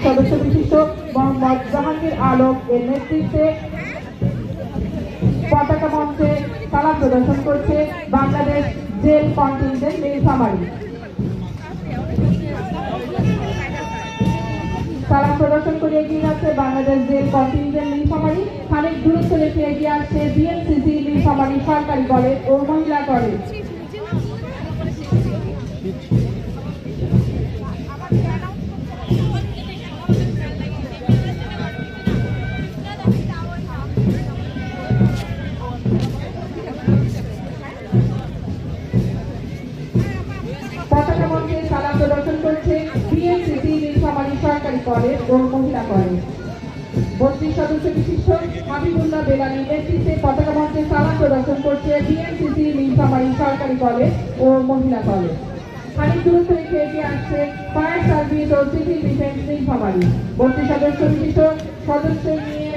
সদস্য বিশিষ্ট মোহাম্মদ জাহাঙ্গীর আলম এর নেতৃত্বে পতাকা মঞ্চে সালাম প্রদর্শন করছে বাংলাদেশ জেল কন্টিনজেন্ট নীলফামারী। সালাম প্রদর্শন করে এগিয়ে যাচ্ছে বাংলাদেশ জেল কন্টিনজেন্ট নীলফামারী। খানিক দূরত্ব রেখে এগিয়ে আসছে বিএনসিসি নীলফামারী সরকারি কলেজ ও মহিলা কলেজ। পতাকা মঞ্চে সালাম প্রদর্শন করছে বিএনসিসি নীলফামারী সরকারি কলেজ ও মহিলা কলেজ। 32 সদস্য বিশিষ্ট হাবিবুল্লাহ বেলালীর নেতৃত্বে পতাকা মঞ্চে সালাম প্রদর্শন করছে বিএনসিসি নীলফামারী সরকারি কলেজ ও মহিলা কলেজ। খানিক দূরত্ব রেখে এগিয়ে আসছে ফায়ার সার্ভিস ও সিভিল ডিফেন্স নীলফামারী। 32 সদস্য বিশিষ্ট সদস্য নিয়ে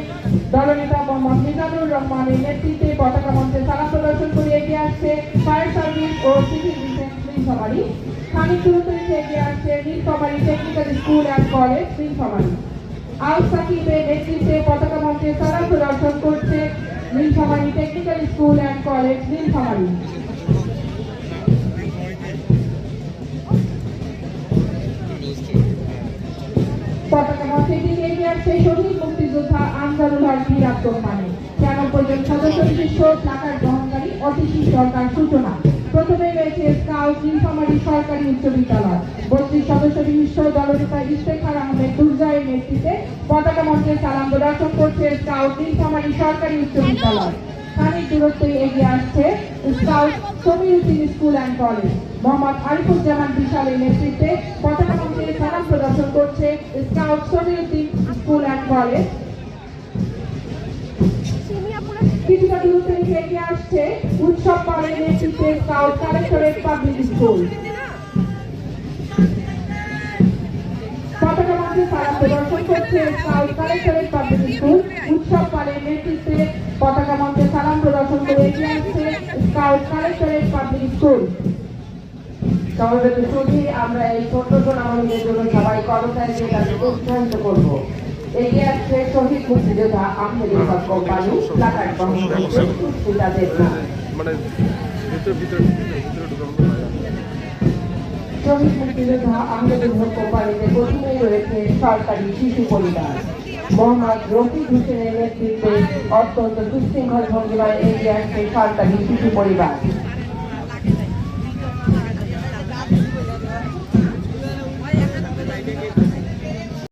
দলনেতা মোহাম্মদ মিজানুর রহমানের নেতৃত্বে পতাকা মঞ্চে সালাম প্রদর্শন করে এগিয়ে আসছে ফায়ার সার্ভিস ও সিভিল ডিফেন্স নীলফামারী। খানিক দূরত্ব রেখে এগিয়ে আসছে Nilphamari technical school and college Nilphamari. Al সাকিবের নেতৃত্বে পতাকা মঞ্চে সালাম প্রদর্শন করছে Nilphamari technical school and college Nilphamari. পতাকা মঞ্চে দিকে এগিয়ে আসছে শহীদ মুক্তিযোদ্ধা আনজারুল হক বীর আত্মমানে 96 জন সদস্য বিশিষ্ট প্লাকার্ড গ্রহণকারী অতিথি সরকার সূচনা। প্রথমে রয়েছে স্কাউট নীলফামারী সরকারি উচ্চ বিদ্যালয়। 32 সদস্য বিশিষ্ট দলনেতা ইফতেখার আহমেদ দুর্জয়ের নেতৃত্বে পতাকা মঞ্চে সালাম প্রদর্শন করছে স্কাউট নীলফামারী সরকারি উচ্চ বিদ্যালয়। খানিক দূরত্বে এগিয়ে আসছে scout Samiruddin school and college. Mohammad Arifuzzaman বিশালের নেতৃত্বে পতাকা মঞ্চে সালাম প্রদর্শন করছে scout Samiruddin school and college. কিছুটা দূরত্ব রেখে এগিয়ে আসছে উৎসব পালের নেতৃত্বে স্কাউট কালেক্টরেট পাবলিক স্কুল। পতাকা মঞ্চে সালাম প্রদর্শন করছে স্কাউট কালেক্টরেট পাবলিক স্কুল। উৎসব পালের নেতৃত্বে পতাকা মঞ্চে সালাম প্রদর্শন করে এগিয়ে আসছে স্কাউট কালেক্টরেট পাবলিক স্কুল। সমবেত সুধী, আমরা এই ছোট্ট টুর্নামেন্টের জন্য সবাই কর্মচারীদের কাছে উৎসাহিত করব। এগিয়ে আসছে শহীদ মুক্তিযোদ্ধা আহমেদুল হক কোম্পানি প্লাকার্ড গ্রহণকারী সুস্মিতা দেবনা। শহীদ মুক্তিযোদ্ধা আহমেদুল হক কোম্পানিতে প্রথমেই রয়েছে সরকারি শিশু পরিবার। মোহাম্মদ রফিক হোসেনের নেতৃত্বে অত্যন্ত সুশৃঙ্খল ভঙ্গিমায় এগিয়ে আসছে সরকারি শিশু পরিবার।